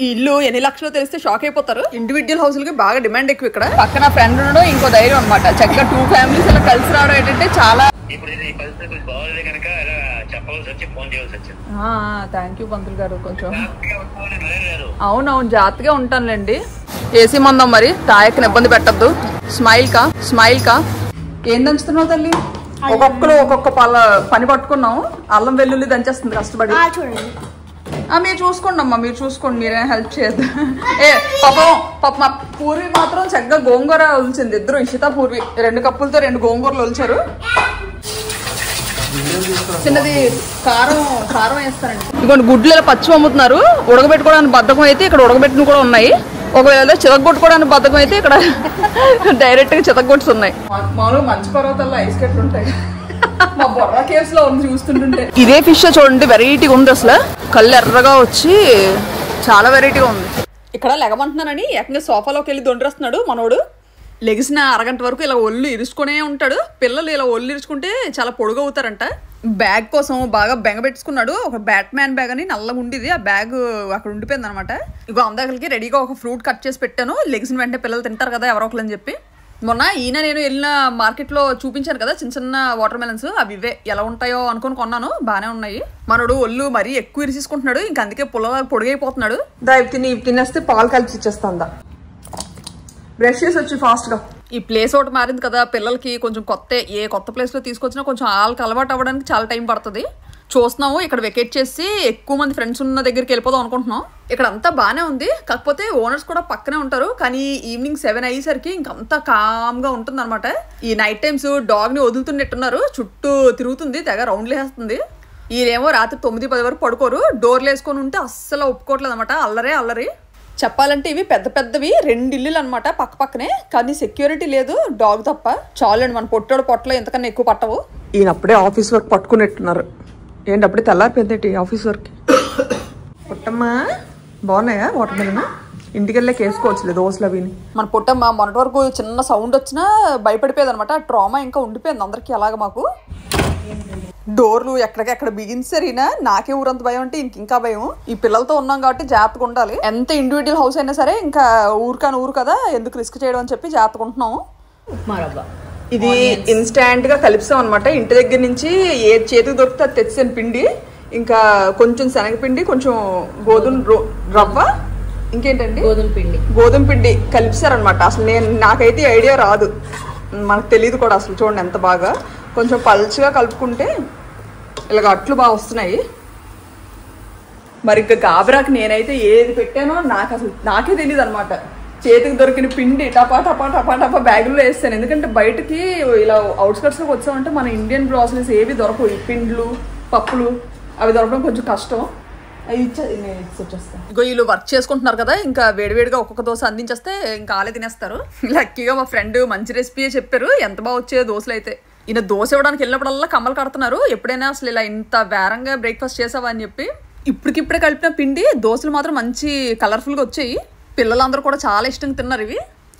ఈ ఇల్లు ఎన్ని లక్షలు తెలిస్తే షాక్ అయిపోతారు. ఇండివిజువల్ హౌస్లకి బాగా డిమాండ్ ఎక్కువ ఇక్కడ. పక్కన ఫ్రెండ్ ఉండడం ఇంకో ధైర్యం అనమాట. చక్కగా 2 ఫ్యామిలీస్ ఇలా కలిసి రావడం ఏంటంటే చాలా. థ్యాంక్ యూ పంతులు గారు. కొంచెం అవునవును జాగ్రత్తగా ఉంటానులేండి. ఏసీ మందం మరి తాయక్కని ఇబ్బంది పెట్టద్దు. స్మైల్ కా ఏం దంచుతున్నావు తల్లి? ఒక్కొక్కరు ఒక్కొక్క పని పట్టుకున్నాం. అల్లం వెల్లుల్లి దంచేస్తుంది కష్టపడి. మీరు చూసుకోండి అమ్మా, మీరు చూసుకోండి, మీరేం హెల్ప్ చేయద్దు. పాపం మా పూర్వి మాత్రం చక్కగా గోంగూర ఒలిచింది. ఇద్దరు ఇషిత పూర్వి 2 కప్పులతో 2 గోంగూరలు ఒలిచారు. చిన్నది కారం వేస్తారండి. ఇదిగోండి గుడ్లు ఇలా పచ్చి అమ్ముతున్నారు. ఉడకబెట్టుకోవడానికి బద్ధకం అయితే ఇక్కడ ఉడకబెట్టిన కూడా ఉన్నాయి. ఒకవేళ చితగొట్టుకోవడానికి బద్ధకం అయితే ఇక్కడ డైరెక్ట్ గా చితగొట్టు ఉన్నాయి. మామూలుగా మంచి పర్వతాల్లో ఐస్ కట్లు ఉంటాయి. మా బొర్రా కేవ్స్ లో ఉంది చూస్తుంటుంటే. ఇదే ఫిష్ చూడండి, వెరైటీగా ఉంది అసలు. కళ్ళు ఎర్రగా వచ్చి చాలా వెరైటీగా ఉంది. ఇక్కడ లెగమంటున్నానని ఏకంగా సోఫాలోకి వెళ్ళి దొండరేస్తున్నాడు మనోడు. లెగిసిన అరగంట వరకు ఇలా ఒళ్ళు ఇరుచుకునే ఉంటాడు. పిల్లలు ఇలా ఒళ్ళు ఇరుచుకుంటే చాలా పొడుగు అవుతారంట. బ్యాగ్ కోసం బాగా బెంగ పెట్టుకున్నాడు. ఒక బ్యాట్మ్యాన్ బ్యాగ్ అని నల్లగా ఉండేది. ఆ బ్యాగ్ అక్కడ ఉండిపోయింది అనమాట. ఇగో అందరికి రెడీగా ఒక ఫ్రూట్ కట్ చేసి పెట్టాను. లెగిసిన వెంటనే పిల్లలు తింటారు కదా ఎవరో ఒకరు అని చెప్పి. మొన్న నేను వెళ్ళిన మార్కెట్లో చూపించాను కదా చిన్న చిన్న వాటర్ మెలన్స్. అవి ఇవే ఎలా ఉంటాయో అనుకుని కొన్నాను. బాగానే ఉన్నాయి. మనోడు ఒళ్ళు మరీ ఎక్కువ ఇరిసేసుకుంటున్నాడు. ఇంక అందుకే పుల్ల పొడిగైపోతున్నాడు. ఇవి తినేస్తే పాలు కలిసి ఇచ్చేస్తా. బ్రష్ చేసి వచ్చి ఫాస్ట్గా. ఈ ప్లేస్ ఒకటి మారింది కదా పిల్లలకి. కొంచెం కొత్త ప్లేస్లో తీసుకొచ్చినా కొంచెం వాళ్ళకి అలవాటు అవ్వడానికి చాలా టైం పడుతుంది. చూస్తున్నాము ఇక్కడ వెకేట్ చేసి ఎక్కువ మంది ఫ్రెండ్స్ ఉన్న దగ్గరికి వెళ్ళిపోదాం అనుకుంటున్నాం. ఇక్కడ అంతా బాగానే ఉంది. కాకపోతే ఓనర్స్ కూడా పక్కనే ఉంటారు. కానీ ఈవినింగ్ 7 అయ్యేసరికి ఇంకంతా కామ్గా ఉంటుంది అనమాట. ఈ నైట్ టైమ్స్ డాగ్ని వదులుతున్నట్టున్నారు. చుట్టూ తిరుగుతుంది, తెగ రౌండ్లు వేస్తుంది. ఈరేమో రాత్రి 9-10 వరకు పడుకోరు. డోర్లు వేసుకొని ఉంటే అస్సలు ఒప్పుకోవట్లేదు అనమాట. అల్లరి చెప్పాలంటే ఇవి పెద్దవి 2 ఇల్లులు అనమాట పక్కనే. కానీ సెక్యూరిటీ లేదు డాగ్ తప్ప. చాలండి మన పొట్టలో ఎంతకన్నా ఎక్కువ పట్టవు. ఈయన అప్పుడే ఆఫీస్ వర్క్ పట్టుకున్నట్టున్నారు. ఏంటి అప్పుడే తెల్లారిపోయింది ఆఫీస్ వర్క్. పుట్టమ్మా బాగున్నాయా వాటర్ మిలన్? ఇంటికెళ్ళే వేసుకోవచ్చులే దోశలు అవిని. మన పుట్టమ్మ మొన్నటి వరకు చిన్న సౌండ్ వచ్చినా భయపడిపోయేది అనమాట. ట్రామా ఇంకా ఉండిపోయింది అందరికి. అలాగ మాకు డోర్లు ఎక్కడికెక్కడ బిగించారినా నాకే ఊరంత భయం అంటే ఇంకా భయం. ఈ పిల్లలతో ఉన్నాం కాబట్టి జాగ్రత్తగా ఉండాలి. ఎంత ఇండివిజువల్ హౌస్ అయినా సరే ఇంకా ఊరు కదా ఎందుకు రిస్క్ చేయడం అని చెప్పి జాగ్రత్తగా ఉంటున్నాము. ఇది ఇన్స్టాంట్ గా కలిపిస్తాం అనమాట. ఇంటి దగ్గర నుంచి ఏ చేతికి దొరికితే అది తెచ్చిన పిండి, ఇంకా కొంచెం శనగపిండి, కొంచెం గోధుమ రవ్వ, ఇంకేంటండి గోధుమ పిండి కలిపిస్తారనమాట. అసలు నాకైతే ఐడియా రాదు, మనకు తెలియదు కూడా అసలు. చూడండి ఎంత బాగా కొంచెం పల్చగా కలుపుకుంటే ఇలాగ అట్లు బాగా వస్తున్నాయి. మరి ఇంకా గాబరాకి నేనైతే ఏది పెట్టానో నాకే తెలియదు అనమాట. చేతికి దొరికిన పిండి టపా బ్యాగుల్లో వేస్తాను. ఎందుకంటే బయటకి ఇలా అవుట్స్కట్స్లోకి వచ్చామంటే మన ఇండియన్ గ్రాసరీస్ ఏవి దొరకవు. ఈ పిండ్లు పప్పులు అవి దొరకడం కొంచెం కష్టం. అవి నేను వచ్చేస్తాను. ఇగో వీళ్ళు వర్క్ చేసుకుంటున్నారు కదా, ఇంకా వేడివేడిగా ఒక్కొక్క దోశ అందించేస్తే ఇంకా ఆలే తినేస్తారు. లక్కీగా మా ఫ్రెండ్ మంచి రెసిపీ చెప్పారు. ఎంత బాగా వచ్చే దోశలు అయితే. ఈయన దోశ ఇవ్వడానికి వెళ్ళినప్పుడల్లా కమ్మలు కడుతున్నారు. ఎప్పుడైనా అసలు ఇలా ఇంత వేరంగా బ్రేక్ఫాస్ట్ చేసావా అని చెప్పి. ఇప్పటికిప్పుడే కలిపిన పిండి దోశలు మాత్రం మంచి కలర్ఫుల్గా వచ్చాయి. పిల్లలందరూ కూడా చాలా ఇష్టంగా తిన్నారు ఇవి.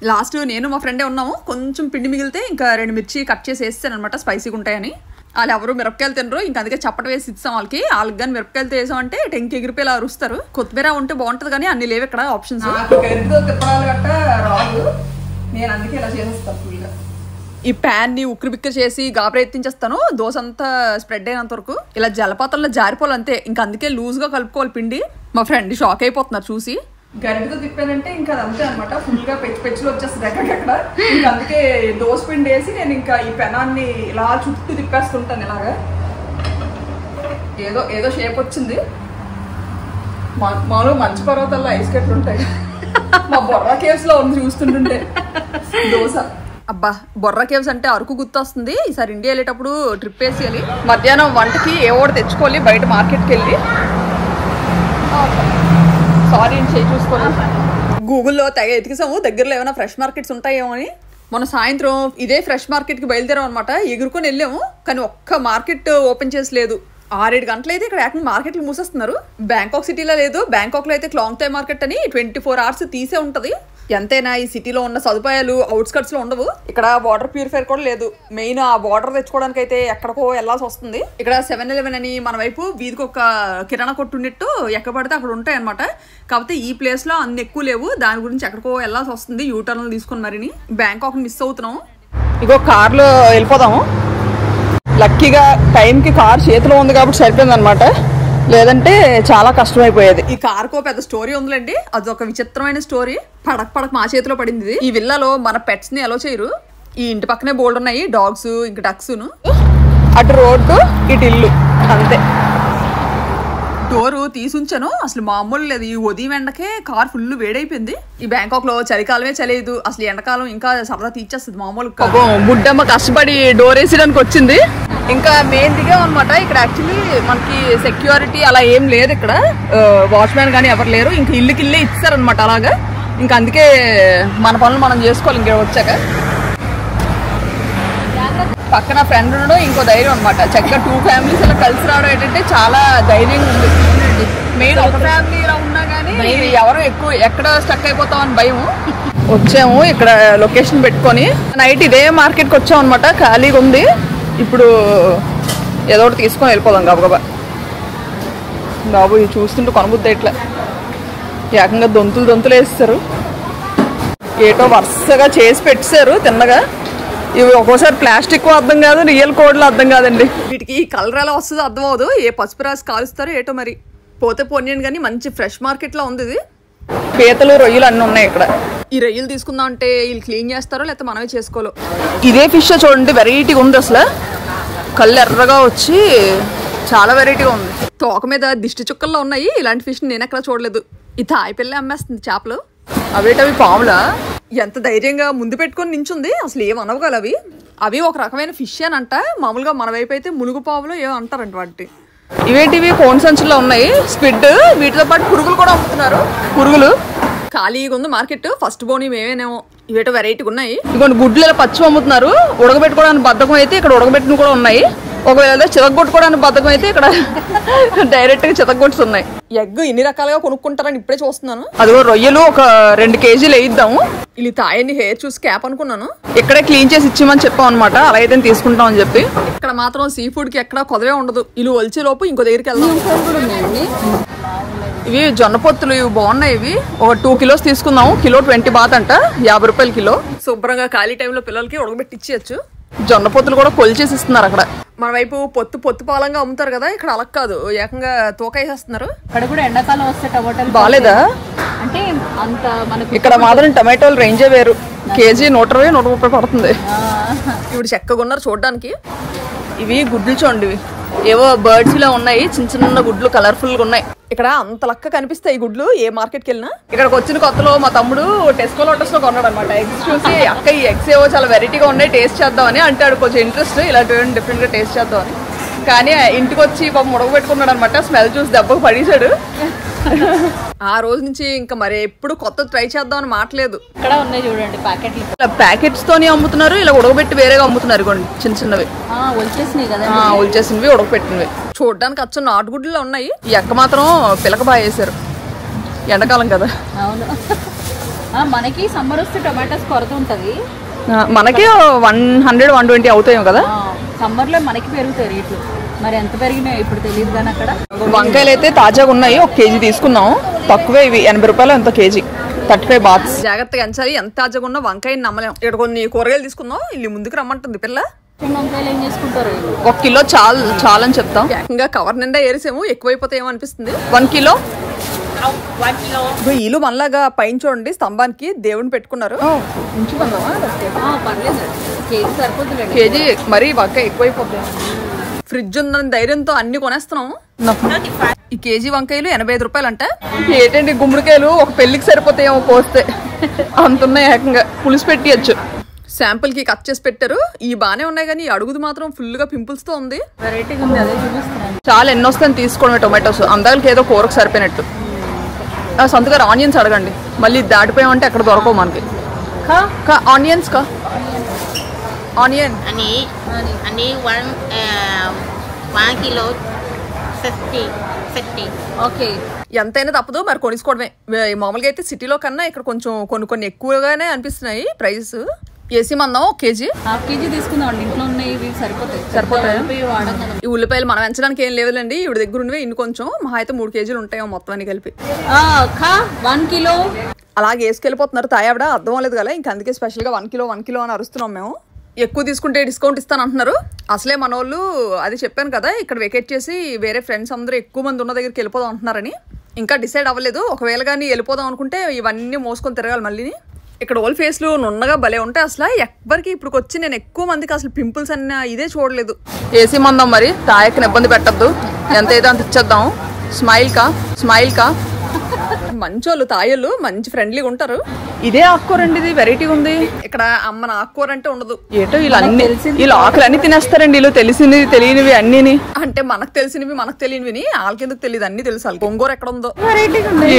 లాస్ట్ నేను మా ఫ్రెండే ఉన్నాము. కొంచెం పిండి మిగిలితే ఇంకా 2 మిర్చి కట్ చేసి వేస్తాను అనమాట, స్పైసీగా ఉంటాయని. వాళ్ళు ఎవరు మిరపకాయలు తినరు. ఇంకా అందుకే చప్పట వేసి ఇస్తాం వాళ్ళకి. కానీ మిరపకాయలు వేసామంటే టెంకి ఎగిరిపోయేలా అరుస్తారు. కొత్తిమీర ఉంటే బాగుంటుంది కానీ అన్ని లేవు ఇక్కడ ఆప్షన్స్. నేను అందుకే ఇలా చేసేస్తాను ఫుల్గా. ఈ ప్యాన్ ని ఉక్కిరి బిక్కిరి చేసి గాబరా ఎత్తించేస్తాను. దోశ అంతా స్ప్రెడ్ అయినంత వరకు ఇలా జలపాతంలో జారిపోవాలంతే. ఇంకా అందుకే లూజ్ గా కలుపుకోవాలి పిండి. మా ఫ్రెండ్ షాక్ అయిపోతున్నారు చూసి. గరిటతో తిప్పానంటే ఇంకా అదంతే అనమాట. ఫుల్ గా పెచ్చులు వచ్చేస్తుంది ఎక్కడికెక్కడ. ఇంకా అందుకే దోశ పిండి వేసి నేను ఇంకా ఈ పెనాన్ని ఇలా చుట్టూ తిప్పేస్తుంటాను. ఇలాగా ఏదో షేప్ వచ్చింది. మామూలుగా మంచి పర్వతాల్లో ఐస్ కట్లు ఉంటాయి. మా బొర్రా కేవ్స్ లో ఉంది చూస్తుంటుంటే దోశ. అబ్బా బొర్రా కేవ్స్ అంటే అరకు గుర్తొస్తుంది. ఈసారి ఇండియా వెళ్ళేటప్పుడు ట్రిప్ వేసేయాలి. మధ్యాహ్నం వంటకి ఏవోటి తెచ్చుకోవాలి బయట మార్కెట్కి వెళ్ళి. సారీ చూసుకోవాలి. గూగుల్లో తెగ ఎతికిసాము దగ్గరలో ఏమైనా ఫ్రెష్ మార్కెట్స్ ఉంటాయేమో అని. మొన్న సాయంత్రం ఇదే ఫ్రెష్ మార్కెట్కి బయలుదేరాం అనమాట. ఎగురుకొని వెళ్ళాము కానీ ఒక్క మార్కెట్ ఓపెన్ చేసి లేదు. 6-7 గంటలు అయితే ఇక్కడ ఏకంగా మార్కెట్లు మూసేస్తున్నారు. బ్యాంకాక్ సిటీలో లేదు. బ్యాంకాక్లో అయితే క్లాంగ్ థాయ్ మార్కెట్ అని 24 hours తీసే ఉంటుంది. ఎంతైనా ఈ సిటీలో ఉన్న సదుపాయాలు అవుట్స్కట్స్ లో ఉండవు. ఇక్కడ వాటర్ ప్యూరిఫైర్ కూడా లేదు. మెయిన్ ఆ వాటర్ తెచ్చుకోవడానికి అయితే ఎక్కడికో వెళ్ళాల్సి వస్తుంది. ఇక్కడ 7-Eleven అని మన వైపు వీధికి ఒక కిరాణా కొట్టు ఉన్నట్టు ఎక్కడ పడితే అక్కడ ఉంటాయి అనమాట. కాకపోతే ఈ ప్లేస్ లో అన్ని ఎక్కువ లేవు. దాని గురించి ఎక్కడికో వెళ్ళాల్సి వస్తుంది. యూటర్న్లు తీసుకుని మరిని బ్యాంకాక్ మిస్ అవుతున్నాం. ఇగో కార్లో వెళ్ళిపోదాము. లక్కీగా టైంకి కార్ చేతిలో ఉంది కాబట్టి సరిపోయింది అనమాట. లేదంటే చాలా కష్టమైపోయేది. ఈ కార్కో పెద్ద స్టోరీ ఉందిలేండి. అదొక విచిత్రమైన స్టోరీ. పడక మా చేతిలో పడింది. ఈ విల్లాలో మన పెట్స్ ని అలో చేయరు. ఈ ఇంటి పక్కనే బోల్డ్ ఉన్నాయి, డాగ్స్ ఇంకా డక్స్. అటు రోడ్డు ఇటు ఇల్లు అంతే. డోరు తీసుంచాను. అసలు మామూలు లేదు. ఈ ఉదయం ఎండకే కార్ ఫుల్ వేడైపోయింది. ఈ బ్యాంకాక్ లో చలికాలమే చలేదు. అసలు ఎండాకాలం ఇంకా సరదా తీర్చేస్తుంది మామూలు. బుడ్డమ్మ కష్టపడి డోర్ వేసేయడానికి వచ్చింది. ఇంకా మెయిన్ దిగాం అనమాట. ఇక్కడ యాక్చువల్లీ మనకి సెక్యూరిటీ అలా ఏం లేదు. ఇక్కడ వాచ్మ్యాన్ కానీ ఎవరు లేరు. ఇంకా ఇల్లుకి ఇల్లే ఇచ్చారనమాట అలాగా. ఇంకా అందుకే మన పనులు మనం చేసుకోవాలి ఇంకా వచ్చాక. పక్కన ఫ్రెండ్ ఉండడం ఇంకో ధైర్యం అనమాట. చక్కగా 2 ఫ్యామిలీస్ ఇలా కలిసి రావడం ఏంటంటే చాలా ధైర్యంగా ఉంది. మెయిన్ ఒక ఫ్యామిలీ ఇలా ఉన్నా కానీ ఎవరు ఎక్కువ ఎక్కడ స్టక్ అయిపోతాం అని భయం. వచ్చాము ఇక్కడ లొకేషన్ పెట్టుకొని. నైట్ ఇదే మార్కెట్కి వచ్చాం అనమాట. ఖాళీగా ఉంది. ఇప్పుడు ఏదో ఒకటి తీసుకొని వెళ్ళిపోదాం గబగబా. బాబు ఇవి చూస్తుంటే కొనబుద్ది ఇట్లా ఏకంగా దొంతులు వేస్తారు. ఏటో వరుసగా చేసి పెట్టారు తిన్నగా. ఇవి ఒక్కోసారి ప్లాస్టిక్ అర్థం కాదు, రియల్ కోడ్లో అర్థం కాదండి. వీటికి ఈ కలర్ ఎలా వస్తుందో అర్థం అవ్వదు. ఏ పసుపు రాసి కాలుస్తారో ఏటో మరి. పోతే పోనీయండి కానీ మంచి ఫ్రెష్ మార్కెట్లో ఉంది ఇది. పీతలు రొయ్యలు అన్నీ ఉన్నాయి ఇక్కడ. ఈ రొయ్యలు తీసుకుందాం అంటే వీళ్ళు క్లీన్ చేస్తారో లేకపోతే మనమే చేసుకోవాలి. ఇదే ఫిష్ చూడండి, వెరైటీగా ఉంది అసలు. కళ్ళు ఎర్రగా వచ్చి చాలా వెరైటీగా ఉంది. తోక మీద దిష్టి చుక్కల్లో ఉన్నాయి. ఇలాంటి ఫిష్ నేను ఎక్కడ చూడలేదు. ఈ తాయి పిల్ల అమ్మేస్తుంది చేపలు. అవేటవి పాములా? ఎంత ధైర్యంగా ముందు పెట్టుకొని నించుంది. అసలు ఏం అనవగల అవి. అవి ఒక రకమైన ఫిష్ అని అంట. మామూలుగా మన వైపు అయితే ములుగు పాములు ఏమో అంటారంట వాటి. ఇవేంటివి కోన్ సంచుల్లో ఉన్నాయి స్క్విడ్. వీటితో పాటు పురుగులు కూడా అమ్ముతున్నారు. పురుగులు ఖాళీగా ఉంది మార్కెట్. ఫస్ట్ బోని మేమేనేమో. ఇవేటో వెరైటీగా ఉన్నాయి. ఇదిగోండి గుడ్లు ఇలా పచ్చి అమ్ముతున్నారు. ఉడకబెట్టుకోవడానికి బద్ధకం అయితే ఇక్కడ ఉడకబెట్టిన కూడా ఉన్నాయి. ఒకవేళ చితగొట్టుకోవడానికి బద్ధకం అయితే ఇక్కడ డైరెక్ట్ గా చితగొట్టు ఉన్నాయి. ఎగ్ ఇన్ని రకాలుగా కొనుక్కుంటారని ఇప్పుడే చూస్తున్నాను. అదిగో రొయ్యలు ఒక 2 కేజీలు వేయిద్దాము. ఇది తాయని హెయిర్ చూసి క్యాప్ అనుకున్నాను. ఇక్కడే క్లీన్ చేసి ఇచ్చామని చెప్పాం అనమాట. అలా అయితే తీసుకుంటాం అని చెప్పి. ఇక్కడ మాత్రం సీ ఫుడ్ కి ఎక్కడ కొదవే ఉండదు. ఇల్లు ఒలిచే లోపు ఇంకో దగ్గరికి వెళ్దాం. ఇవి జొన్న పొత్తులు. ఇవి బాగున్నాయి. ఇవి ఒక 2 కిలోస్ తీసుకుందాము. కిలో 20 బాత్ అంట, 50 రూపాయలు కిలో. శుభ్రంగా ఖాళీ టైంలో పిల్లలకి ఉడకబెట్టి ఇచ్చేయచ్చు. జొన్న పొత్తులు కూడా కొలిచేసి ఇస్తున్నారు అక్కడ. మన వైపు పొత్తు పాలంగా అమ్ముతారు కదా, ఇక్కడ అలా కాదు, ఏకంగా తోక వేసేస్తున్నారు. ఇక్కడ కూడా ఎండాకాలం వస్తే టమాటాలు బాగాలేదా అంటే అంత మనకి. ఇక్కడ మాత్రం టమాటోలు రేంజే వేరు. కేజీ 120-130 పడుతుంది. ఇప్పుడు చక్కగా ఉన్నారు చూడడానికి. ఇవి గుడ్లు చూడండి. ఇవి ఏవో బర్డ్స్ ఇలా ఉన్నాయి. చిన్న గుడ్లు కలర్ఫుల్ గా ఉన్నాయి. ఇక్కడ అంత లక్క కనిపిస్తాయి ఈ గుడ్లు ఏ మార్కెట్కి వెళ్ళినా. ఇక్కడికి వచ్చిన కొత్తలో మా తమ్ముడు టెస్కో లోటస్ లో కొన్నాడు అనమాట. ఎగ్స్ చూసి అక్క ఈ ఎగ్స్ ఏవో చాలా వెరైటీగా ఉన్నాయి, టేస్ట్ చేద్దామని అంటాడు. కొంచెం ఇంట్రెస్ట్ ఇలాంటివి డిఫరెంట్ గా టేస్ట్ చేద్దామని. కానీ ఇంటికి వచ్చి పాపం ఉడకబెట్టుకున్నాడు అనమాట. స్మెల్ చూసి దెబ్బకు పడేశాడు. ఆ రోజు నుంచి ఇంకా మరి ఎప్పుడు కొత్త ట్రై చేద్దామని మాట్లేదు. ఇక్కడ ఉన్నాయి చూడండి ప్యాకెట్లు. ప్యాకెట్స్ తోని అమ్ముతున్నారు. ఇలా ఉడకబెట్టి వేరేగా అమ్ముతున్నారు. ఇవ్వండి చిన్నవి ఒలిచేసినవి కదా, ఒలిచేసినవి ఉడకబెట్టినవి. చూడడానికి అచ్చం నాటుగుడ్లో ఉన్నాయి. ఈ ఎక్క మాత్రం పిలక బాగా వేసారు. ఎండాకాలం కదా. అవును. మనకి సమ్మర్ వస్తే టొమాటోస్ కొరత ఉంటది. మనకి 100-120 అవుతాయి కదా. సమ్మర్ లో మనకి పెరుగుతాయి రేట్లు. మరి ఎంత పెరిగినాయి ఇప్పుడు తెలియదు కానీ అక్కడ. వంకాయలు అయితే తాజాగా ఉన్నాయి. 1 కేజీ తీసుకున్నాం. తక్కువే ఇవి 80 రూపాయలు ఎంత కేజీ. 35 బాత్స్. జాగ్రత్తగా ఎంచాలి. ఎంత తాజాగా ఉన్నా వంకాయని నమ్మలేం. ఇక్కడ కొన్ని కూరగాయలు తీసుకుందాం. ఇల్లు ముందుకు రమ్మంటుంది పిల్ల. వంకాయలు ఏం చేసుకుంటారు? 1 కిలో చాలని చెప్తాం. ఏకంగా కవర్ నిండా ఏరిసేమో. ఎక్కువైపోతాయేమో అనిపిస్తుంది. 1 కిలో. వీళ్ళు మనలాగా పైన చూడండి స్తంభానికి దేవుని పెట్టుకున్నారు. కేజీ మరి వంకాయ ఎక్కువైపోతుంది. ఫ్రిడ్జ్ ఉందని ధైర్యంతో అన్ని కొనేస్తున్నాం. ఈ కేజీ వంకాయలు 85 రూపాయలు అంట. ఏంటండి గుమ్మడికాయలు ఒక పెళ్లికి సరిపోతాయేమో కోస్తే. అంతున్నాయి. ఏకంగా పులుసు పెట్టియచ్చు. శాంపుల్ కి కట్ చేసి పెట్టారు. ఈ బానే ఉన్నాయి కానీ అడుగుది మాత్రం ఫుల్ గా పింపుల్స్ తో ఉంది. వెరైటీగా ఉంది. అదే చూపిస్తున్నాను. చాలా ఎన్ని వస్తాయని తీసుకోవడమే టొమాటోస్. అందాలకి ఏదో కూరకు సరిపోయినట్టు. సొంతగా ఆనియన్స్ అడగండి. మళ్ళీ దాటిపోయామంటే అక్కడ దొరకవు మనకి. ఆనియన్స్ కా ఆనియన్ అని 1 కిలో 50. ఓకే. ఎంతైనా తప్పదు మరి కొనుక్కోవడమే. మామూలుగా అయితే సిటీలో కన్నా ఇక్కడ కొంచెం కొన్ని ఎక్కువగానే అనిపిస్తున్నాయి ప్రైజెస్. ఏసీ మందం 1 కేజీ, ½ కేజీ తీసుకుందాం. ఇంట్లో ఉన్నాయి ఇవి సరిపోతాయి. ఈ ఉల్లిపాయలు మనం పెంచడానికి ఏం లేవులేండి, ఇవి దగ్గర ఉన్నవి ఇన్ని కొంచెం మహా అయితే 3 కేజీలు ఉంటాయో మొత్తం అని కలిపి. 1 కిలో అలాగే వేసుకెళ్ళిపోతున్నారు తాయావిడ, అర్థం లేదు కదా. ఇంకా అందుకే స్పెషల్గా 1 కిలో అని అరుస్తున్నాం మేము. ఎక్కువ తీసుకుంటే డిస్కౌంట్ ఇస్తాను అంటున్నారు. అసలే మన వాళ్ళు అది చెప్పాను కదా, ఇక్కడ వెకేట్ చేసి వేరే ఫ్రెండ్స్ అందరూ ఎక్కువ మంది ఉన్న దగ్గరికి వెళ్ళిపోదాం అంటున్నారని. ఇంకా డిసైడ్ అవ్వలేదు. ఒకవేళ కానీ వెళ్ళిపోదాం అనుకుంటే ఇవన్నీ మోసుకొని తిరగాలి మళ్ళీ. ఇక్కడ ఓల్ ఫేస్లు నున్నగా భలే ఉంటాయి. అసలు ఎవరికి ఇప్పుడు వచ్చి నేను ఎక్కువ మందికి అసలు పింపుల్స్ అన్న ఇదే చూడలేదు. ఏసీ మందం మరి తాయక్కని ఇబ్బంది పెట్టద్దు, ఎంత అయితే అంత ఇచ్చేద్దాం. స్మైల్ కా మంచోళ్ళు తాయళ్ళు, మంచి ఫ్రెండ్లీగా ఉంటారు. ఇదే ఆకుకూర అండి, ఇది వెరైటీగా ఉంది. ఇక్కడ అమ్మన ఆకుకూర అంటే ఉండదు. ఏటో వీళ్ళు ఆకులన్నీ తినేస్తారండి. వీళ్ళు తెలిసినవి తెలియనివి అన్ని, అంటే మనకు తెలిసినవి మనకు తెలియనివి వాళ్ళకెందుకు తెలియదు, అన్ని తెలుసు. వాళ్ళకి గొంగూర ఎక్కడ ఉందో.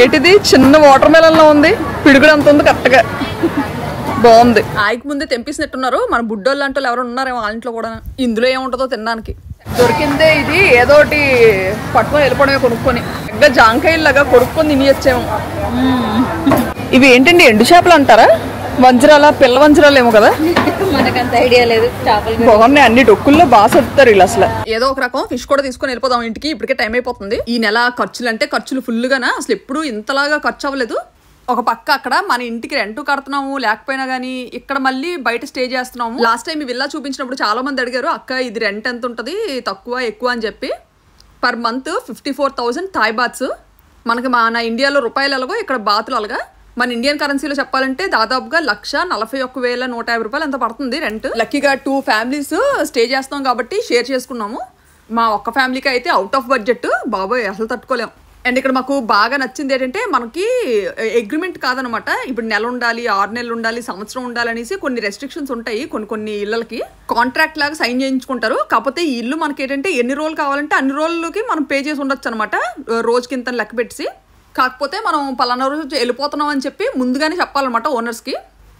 ఏటిది చిన్న వాటర్ మెలన్ లో ఉంది, పిడుగుడు అంత ఉంది కరెక్ట్ గా. బాగుంది. ఆయకు ముందే తెంపేసినట్టున్నారు. మన బుడ్డోళ్ళు అంటే ఎవరు ఉన్నారేమో వాళ్ళ ఇంట్లో కూడా. ఇందులో ఏముంటుందో తినడానికి. దొరికిందే ఇది, ఏదోటి పట్టుకొని వెళ్ళిపోవడమే కొనుక్కొని. ఇంకా జాంకాయలాగా కొనుక్కొని తినేయచ్చేమో. ఇవి ఏంటండి, ఎండు చేపలు అంటారా? వంజరాల పిల్ల వంజరాలు ఏమో కదా, మనకంత ఐడియా లేదు. చేపలు బాగున్నాయి, అన్ని డొక్కుల్లో బాగా సర్దుతారు వీళ్ళు. అసలు ఏదో ఒక రకం ఫిష్ కూడా తీసుకొని వెళ్ళిపోదాం ఇంటికి. ఇప్పటికే టైం అయిపోతుంది. ఈ నెల ఖర్చులు అంటే ఖర్చులు ఫుల్ గానా, అసలు ఎప్పుడు ఇంతలాగా ఖర్చు అవ్వలేదు. ఒక పక్క అక్కడ మన ఇంటికి రెంట్ కడుతున్నాము, లేకపోయినా గానీ ఇక్కడ మళ్ళీ బయట స్టే చేస్తున్నాము. లాస్ట్ టైం ఈ విల్లా చూపించినప్పుడు చాలా మంది అడిగారు, అక్క ఇది రెంట్ ఎంత ఉంటుంది, తక్కువ ఎక్కువ అని చెప్పి. Per month 54,000 Thai bahts. మనకి మన ఇండియాలో రూపాయలు ఎలాగో ఇక్కడ బాతులు అలాగా. మన ఇండియన్ కరెన్సీలో చెప్పాలంటే దాదాపుగా 1,41,150 రూపాయలు ఎంత పడుతుంది రెంట్. లక్కీగా 2 ఫ్యామిలీస్ స్టే చేస్తున్నాం కాబట్టి షేర్ చేసుకున్నాము. మా ఒక్క ఫ్యామిలీకి అయితే అవుట్ ఆఫ్ బడ్జెట్, బాబోయ్ అసలు తట్టుకోలేం. అండ్ ఇక్కడ మాకు బాగా నచ్చింది ఏంటంటే మనకి అగ్రిమెంట్ కాదనమాట. ఇప్పుడు నెల ఉండాలి, 6 నెలలు ఉండాలి, సంవత్సరం ఉండాలనేసి కొన్ని రెస్ట్రిక్షన్స్ ఉంటాయి. కొన్ని ఇళ్ళకి కాంట్రాక్ట్ లాగా సైన్ చేయించుకుంటారు. కాకపోతే ఈ ఇల్లు మనకి ఏంటంటే ఎన్ని రోజులు కావాలంటే అన్ని రోజులకి మనం పే చేసి ఉండొచ్చు అనమాట, రోజుకి ఇంత లెక్క పెట్టి. కాకపోతే మనం పలానా రోజు వెళ్ళిపోతున్నాం అని చెప్పి ముందుగానే చెప్పాలన్నమాట ఓనర్స్కి.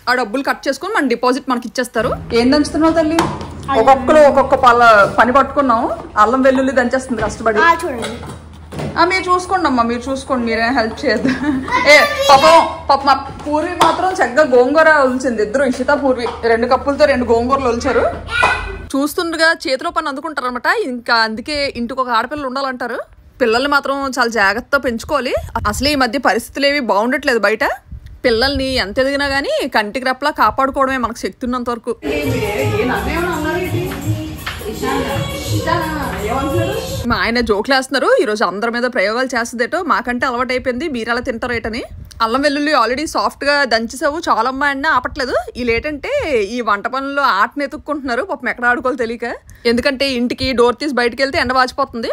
ఆ డబ్బులు కట్ చేసుకొని మన డిపాజిట్ మనకి ఇచ్చేస్తారు. ఏం దంచుతున్నావు తల్లి? ఒక్కొక్క పని పట్టుకున్నాం. అల్లం వెల్లుల్లి దంచేస్తుంది కష్టపడి. మీరు చూసుకోండి అమ్మా, మీరు చూసుకోండి, మీరేం హెల్ప్ చేయద్దు. పాప మా పూర్వి మాత్రం చక్కగా గోంగూర ఒలిచింది. ఇద్దరు ఇషిత పూర్వి 2 కప్పులతో 2 గోంగూరలు ఒలిచారు. చూస్తుండగా చేతిలో పని అందుకుంటారు అనమాట. ఇంకా అందుకే ఇంటికి ఒక ఆడపిల్లలు ఉండాలంటారు. పిల్లల్ని మాత్రం చాలా జాగ్రత్తగా పెంచుకోవాలి. అసలు ఈ మధ్య పరిస్థితులు ఏవి బాగుండట్లేదు బయట. పిల్లల్ని ఎంత ఎదిగినా గానీ కంటికి రెప్పలా కాపాడుకోవడమే మనకు శక్తి ఉన్నంత వరకు. మా ఆయన జోకులు వేస్తున్నారు, ఈరోజు అందరి మీద ప్రయోగాలు చేస్తుందేటో. మాకంటే అలవాటు అయిపోయింది, మీరు అలా తింటారు ఏటని. అల్లం వెల్లుల్లి ఆల్రెడీ సాఫ్ట్ గా దంచేసావు, చాలా అమ్మాయి అన్న ఆపట్లేదు. వీళ్ళేంటంటే ఈ వంట పనుల్లో ఆటను ఎత్తుక్కుంటున్నారు, పాపం ఎక్కడ ఆడుకోవాలి తెలియక. ఎందుకంటే ఇంటికి డోర్ తీసి బయటకు వెళ్తే ఎండ వాచిపోతుంది.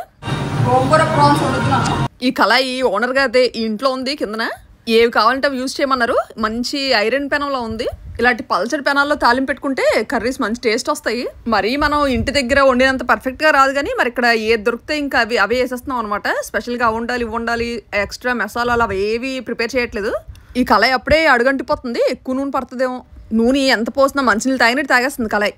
ఈ కళాయి ఓనర్ గా అదే ఈ ఇంట్లో ఉంది కిందన. ఏవి కావాలంటే అవి యూజ్ చేయమన్నారు. మంచి ఐరన్ పెనంలో ఉంది. ఇలాంటి పల్చడి పెనాల్లో తాలింపు పెట్టుకుంటే కర్రీస్ మంచి టేస్ట్ వస్తాయి. మరి మనం ఇంటి దగ్గర వండినంత పర్ఫెక్ట్ గా రాదు కానీ మరి ఇక్కడ ఏది దొరికితే ఇంకా అవే వేసేస్తున్నాం అనమాట. స్పెషల్ గా ఇవి ఉండాలి, ఎక్స్ట్రా మసాలాలు అవి ఏవి ప్రిపేర్ చేయట్లేదు. ఈ కళాయి అప్పుడే అడుగంటిపోతుంది, ఎక్కువ నూనె పడుతుందేమో. నూనె ఎంత పోసినా మంచినీళ్ళు తాగినట్టు తాగేస్తుంది కళాయి.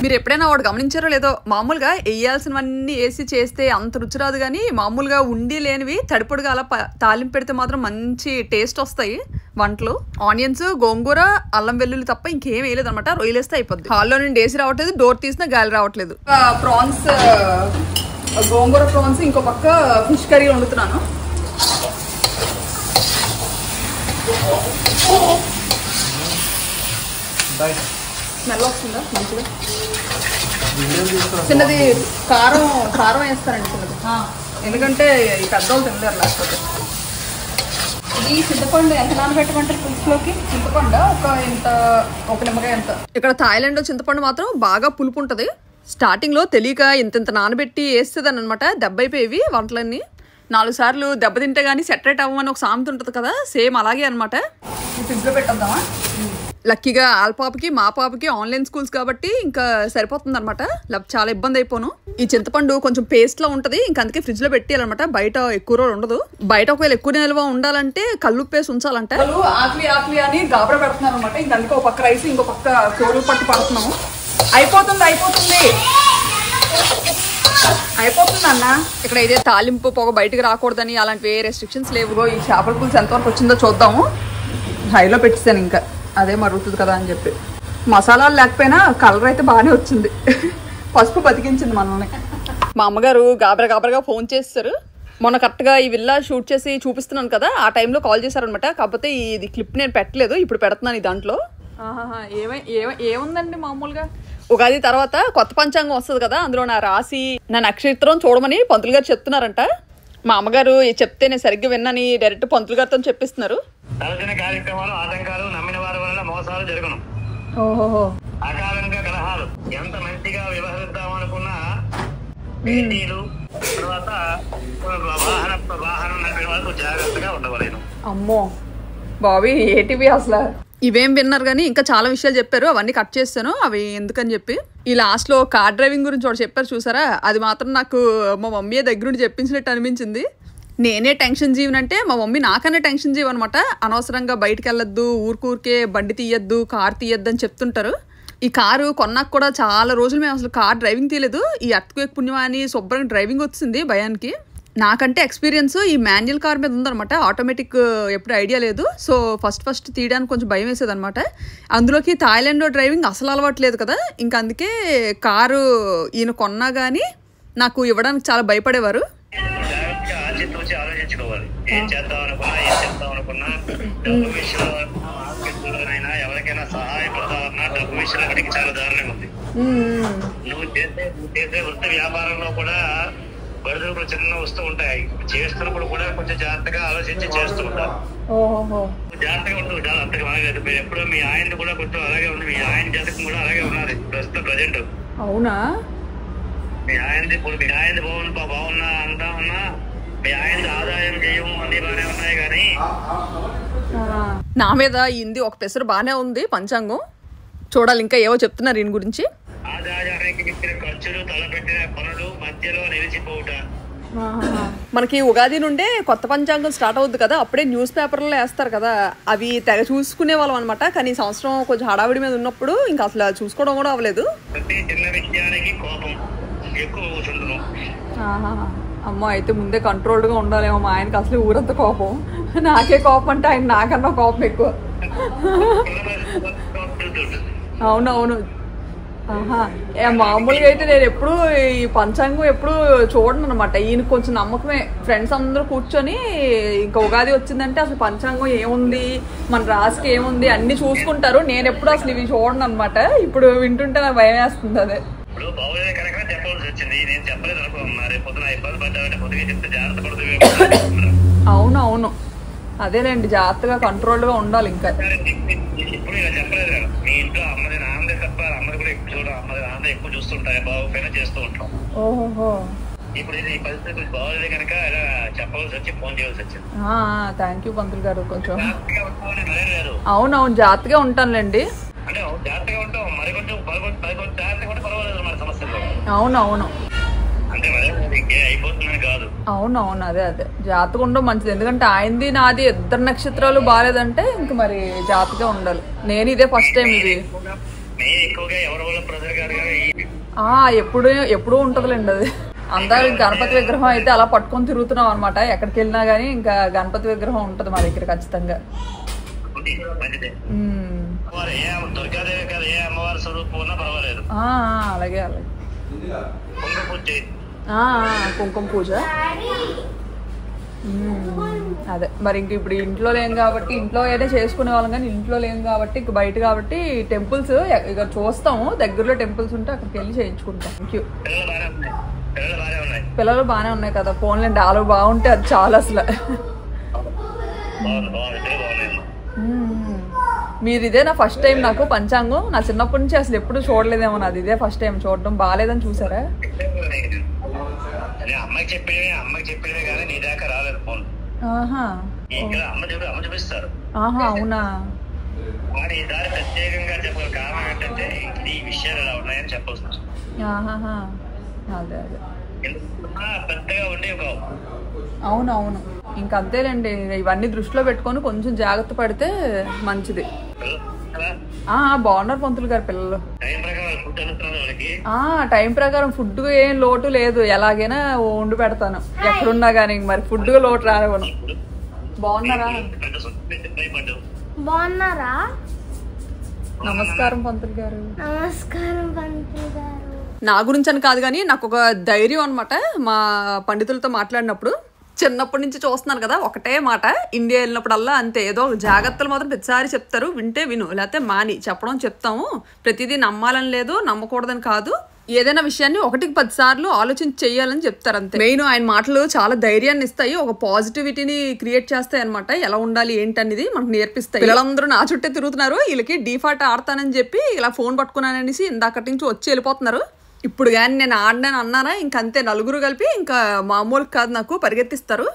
మీరు ఎప్పుడైనా వాడు గమనించారో లేదో, మామూలుగా వేయాల్సినవన్నీ వేసి చేస్తే అంత రుచి రాదు కానీ మామూలుగా ఉండి లేనివి తడిపొడిగా అలా తాలింపు పెడితే మాత్రం మంచి టేస్ట్ వస్తాయి వంటలు. ఆనియన్స్, గోంగూర, అల్లం వెల్లుల్లి తప్ప ఇంకేం వేయలేదు అనమాట. రొయ్యలేస్తే అయిపోద్ది. హాల్లో నుండి వేసి రావట్లేదు, డోర్ తీసినా గాలి రావట్లేదు. ప్రాన్స్, గోంగూర ప్రాన్స్, ఇంకో పక్క ఫిష్ కర్రీ వండుతున్నాను. స్మెల్ వస్తుందా మంచిగా? చిన్నది కారం వేస్తారండి చిన్నది, ఎందుకంటే ఈ పెద్దవాళ్ళు తినలేరు లేకపోతే. ఈ చింతపండు ఎంత నానబెట్టమంటారు పులుసులోకి? చింతపండు ఒక నిమ్మకాయ ఎంత. ఇక్కడ థాయిలాండ్ లో చింతపండు మాత్రం బాగా పులుపు ఉంటుంది. స్టార్టింగ్ లో తెలియక ఇంత నానబెట్టి వేస్తుందని అనమాట. దెబ్బ అయిపోయేవి వంటలన్నీ. 4 సార్లు దెబ్బ తింటే గానీ సెటరేట్ అవ్వమని ఒక సామెత ఉంటుంది కదా, సేమ్ అలాగే అనమాట. ఫ్రిడ్జ్ లో పెట్టొద్దామా? లక్కీగా వాళ్ళ పాపకి మా పాపకి ఆన్లైన్ స్కూల్స్ కాబట్టి ఇంకా సరిపోతుంది అనమాట. చాలా ఇబ్బంది అయిపోను. ఈ చింతపండు కొంచెం పేస్ట్ లో ఉంటది, ఇంకా అందుకే ఫ్రిడ్జ్ లో పెట్టేయాలన్నమాట. బయట ఎక్కువ రోజులు ఉండదు. బయట ఒకవేళ ఎక్కువ నిల్వ ఉండాలంటే కల్లుప్పేసి ఉంచాలంట. ఆకలి అని గాబరా పెడుతున్నారు అనమాట. ఇంకా అందుకే ఒక పక్క రైస్, ఇంకో పక్క కూరలు పట్టి పడుతున్నాము. అయిపోతుంది అయిపోతుంది అన్న. ఇక్కడ ఇదే తాలింపు పొగ బయటకు రాకూడదని అలాంటి ఏ రెస్ట్రిక్షన్స్ లేవు. ఈ చేపల పులుసు ఎంతవరకు వచ్చిందో చూద్దాము. హైలో పెట్టేసాను, ఇంకా అదే మరుగుతుంది కదా అని చెప్పి. మసాలాలు లేకపోయినా కలర్ అయితే బాగానే వచ్చింది. పసుపు బతికించింది మనల్ని. మా అమ్మగారు గాబరగా ఫోన్ చేస్తారు. మొన్న కరెక్ట్గా ఈ విల్లా షూట్ చేసి చూపిస్తున్నాను కదా, ఆ టైంలో కాల్ చేశారనమాట. కాకపోతే ఇది క్లిప్ నేను పెట్టలేదు, ఇప్పుడు పెడుతున్నాను ఈ దాంట్లో. ఏముందండి మామూలుగా ఉగాది తర్వాత కొత్త పంచాంగం వస్తుంది కదా, అందులో నా రాశి నా నక్షత్రం చూడమని పంతులు గారు చెప్తున్నారంట. మా అమ్మగారు చెప్తే నేను సరిగ్గా విన్నాని డైరెక్ట్ పంతులు గారితో చెప్పిస్తున్నారు. కార్యక్రమాలు ఆటంకాలు నమ్మిన వారి వల్ల మోసాలు జరగను. ఓహో. అకాలంగా కలహాలు ఎంత మంచిగా వ్యవహరిద్దామనుకున్నా తర్వాత వాహనం నడిపే వాళ్ళకు జాగ్రత్తగా ఉండవలేను. అమ్మో బాబీ ఏటివి అసలు ఇవేం విన్నారు కానీ ఇంకా చాలా విషయాలు చెప్పారు. అవన్నీ కట్ చేస్తాను, అవి ఎందుకని చెప్పి. ఈ లాస్ట్లో కార్ డ్రైవింగ్ గురించి ఒకటి చెప్పారు చూసారా, అది మాత్రం నాకు మా మమ్మీ దగ్గరుండి చెప్పించినట్టు అనిపించింది. నేనే టెన్షన్ జీవనంటే మా మమ్మీ నాకన్నా టెన్షన్ జీవ్ అనమాట. అనవసరంగా బయటకు వెళ్ళొద్దు, ఊరికే బండి తీయద్దు, కార్ తీయద్దు అని చెప్తుంటారు. ఈ కారు కొన్నాక కూడా చాలా రోజులు మేము అసలు కార్ డ్రైవింగ్ తీయలేదు. ఈ ఎర్త్క్వేక్ పుణ్యమాని శుభ్రంగా డ్రైవింగ్ వచ్చింది భయానికి. నాకంటే ఎక్స్పీరియన్స్ ఈ మాన్యువల్ కార్ మీద ఉందనమాట. ఆటోమేటిక్ ఎప్పుడు ఐడియా లేదు. సో ఫస్ట్ తీయడానికి కొంచెం భయం వేసేది అనమాట. అందులోకి థాయిలాండ్లో డ్రైవింగ్ అసలు అలవాట్లేదు కదా, ఇంకా అందుకే కారు ఈయన కొన్నా కానీ నాకు ఇవ్వడానికి చాలా భయపడేవారు. ఆలోచించుకోవాలి, ఏం చేద్దాం అనుకున్నా ఏం చేద్దాం అనుకున్నా డబ్బు విషయంలో ఎవరికైనా సహాయపడతామన్నా డబ్బు విషయంలో వాడికి చాలా దారుణంగా ఉంది. నువ్వు చేసే వృత్తి వ్యాపారంలో కూడా బడుదలు చిన్న వస్తూ ఉంటాయి. చేస్తున్నప్పుడు కూడా కొంచెం జాగ్రత్తగా ఆలోచించి చేస్తూ ఉంటారు. జాగ్రత్తగా ఉంటుంది చాలా అంతగా బాగా. ఎప్పుడు మీ ఆయన కూడా కొంచెం అలాగే ఉంది. మీ ఆయన జాతకం కూడా అలాగే ఉన్నది ప్రస్తుతం ప్రజెంట్. అవునా? మీ ఆయనది బాగున్నా అంతా ఉన్నా మీ ఆయన ఆదాయం చేయము అన్ని బాగానే ఉన్నాయి. కానీ నా మీద ఇంది ఒక పెసరు బాగానే ఉంది పంచాంగం. చూడాలి ఇంకా ఏవో చెప్తున్నారు దీని గురించి. ఆదాయానికి ఇచ్చిన ఖర్చులు తలపెట్టిన పనులు మధ్యలో నిలిచిపోవుట. మనకి ఉగాది నుండే కొత్త పంచాంగం స్టార్ట్ అవుద్ది కదా, అప్పుడే న్యూస్ పేపర్లో వేస్తారు కదా, అవి తెగ చూసుకునే వాళ్ళం అనమాట. కానీ ఈ సంవత్సరం కొంచెం హడావిడి మీద ఉన్నప్పుడు ఇంకా అసలు చూసుకోవడం కూడా అవ్వలేదు. ప్రతి చిన్న విషయానికి కోపం ఎక్కువ అవుతుండను. అమ్మో అయితే ముందే కంట్రోల్డ్గా ఉండాలేమో. మా ఆయనకి అసలు ఊరంత కోపం, నాకే కోపం అంటే ఆయన నాకన్నా కోపం ఎక్కువ. అవునవును. మామూలుగా అయితే నేను ఎప్పుడు ఈ పంచాంగం ఎప్పుడు చూడను అనమాట. ఈయన కొంచెం నమ్మకమే. ఫ్రెండ్స్ అందరూ కూర్చొని ఇంకా ఉగాది వచ్చిందంటే అసలు పంచాంగం ఏముంది, మన రాశికి ఏముంది అన్ని చూసుకుంటారు. నేను ఎప్పుడు అసలు ఇవి చూడను అనమాట. ఇప్పుడు వింటుంటే నాకు భయం వేస్తుంది. అదే అవునవును అదేలేండి, జాగ్రత్తగా కంట్రోల్గా ఉండాలి. ఇంకా ఇప్పుడు ఇలా చెప్పలేదు కదా, మీ ఇంట్లో అమ్మది నాన్నదే తప్ప అమ్మది కూడా ఎక్కువ చూడడం, అమ్మది నాన్నదే ఎక్కువ చూస్తుంటాయి, బాగోపోయినా చేస్తూ ఉంటాం. ఓహో. ఇప్పుడు ఈ పరిస్థితి బాగోలేదు కనుక ఇలా చెప్పవలసి వచ్చి ఫోన్ చేయవలసి వచ్చింది. థ్యాంక్ యూ పంతులు గారు. కొంచెం లేదు అవునవును జాగ్రత్తగా ఉంటానులేండి. అంటే జాగ్రత్తగా ఉంటాం, మరి కొంచెం జాగ్రత్తగా కూడా పర్వాలేదు మన సమస్యలు. అవునవును అంటే ఇంకే అయిపోతుందని కాదు. అవునవును అదే జాగ్రత్తగా ఉండడం మంచిది. ఎందుకంటే ఆయనది నాది ఇద్దరు నక్షత్రాలు బాగాలేదంటే ఇంక మరి జాగ్రత్తగా ఉండాలి. నేను ఇదే ఫస్ట్ టైం ఇది. ఎప్పుడూ ఉంటుందిలేండి అది. అందరు గణపతి విగ్రహం అయితే అలా పట్టుకొని తిరుగుతున్నాం అనమాట. ఎక్కడికి వెళ్ళినా గానీ ఇంకా గణపతి విగ్రహం ఉంటది మా దగ్గర ఖచ్చితంగా. అలాగే అలాగే. కుంకుమ పూజ అదే మరి ఇంక ఇప్పుడు ఇంట్లో లేం కాబట్టి, ఇంట్లో అయితే చేసుకునే వాళ్ళం కానీ ఇంట్లో లేం కాబట్టి ఇంక బయట కాబట్టి టెంపుల్స్ ఇక చూస్తాము. దగ్గరలో టెంపుల్స్ ఉంటే అక్కడికి వెళ్ళి చేయించుకుంటాం. Thank you. పిల్లలు బాగానే ఉన్నాయి కదా, ఫోన్లేండి ఆలు బాగుంటే అది చాలా అసలు. మీరు ఇదే నా ఫస్ట్ టైం నాకు పంచాంగం. నా చిన్నప్పటి నుంచి అసలు ఎప్పుడు చూడలేదేమో, నాది ఇదే ఫస్ట్ టైం చూడడం. బాగాలేదని చూసారా? అమ్మాయి చెప్పేవే కానీ నీ దాకా రాలేదు ఫోన్. అమ్మ చూపిస్తారు. అవునా? కానీ ఈసారి ప్రత్యేకంగా చెప్పగల కారణం ఏంటంటే ఈ విషయాలు ఎలా ఉన్నాయని చెప్పాల్సి వస్తుంది. అదే అదే పెద్దగా ఉండే కావు. అవునవును ఇంకా అంతేలేండి. ఇవన్నీ దృష్టిలో పెట్టుకొని కొంచెం జాగ్రత్త పడితే మంచిది. బాగున్నారు పంతులు గారు పిల్లలు. ఫుడ్ అందుతున్నారు వాళ్ళకి. టైం ప్రకారం ఫుడ్ ఏం లోటు లేదు, ఎలాగైనా వండి పెడతాను ఎక్కడున్నా కానీ. మరి ఫుడ్ లోటు రానివ్వను. బాగున్నారా? బాగున్నారా? నమస్కారం పంతులు గారు. నమస్కారం పంతులు గారు. నా గురించి అని కాదు కానీ నాకు ఒక ధైర్యం అనమాట. మా పండితులతో మాట్లాడినప్పుడు చిన్నప్పటి నుంచి చూస్తున్నాను కదా, ఒకటే మాట, ఇండియా వెళ్ళినప్పుడల్లా అంతే, ఏదో జాగ్రత్తలు మాత్రం ప్రతిసారి చెప్తారు, వింటే విను లేకపోతే మాని చెప్పడం చెప్తాము. ప్రతిదీ నమ్మాలని లేదు, నమ్మకూడదని కాదు, ఏదైనా విషయాన్ని 1కి 10 సార్లు ఆలోచించి చెయ్యాలని చెప్తారు అంతే. మెయిన్ ఆయన మాటలు చాలా ధైర్యాన్ని ఇస్తాయి, ఒక పాజిటివిటీని క్రియేట్ చేస్తాయి అనమాట. ఎలా ఉండాలి ఏంటనేది మనకు నేర్పిస్తాయి. పిల్లలందరూ నా చుట్టే తిరుగుతున్నారు, వీళ్ళకి డీఫాల్ట్ ఆడతానని చెప్పి ఇలా ఫోన్ పట్టుకున్నాననేసి ఇందాకటి నుంచి వచ్చి వెళ్ళిపోతున్నారు. ఇప్పుడు కానీ నేను ఆడినాను అన్నానా ఇంకంతే, నలుగురు కలిపి ఇంకా మామూలు కాదు నాకు పరిగెత్తిస్తారు.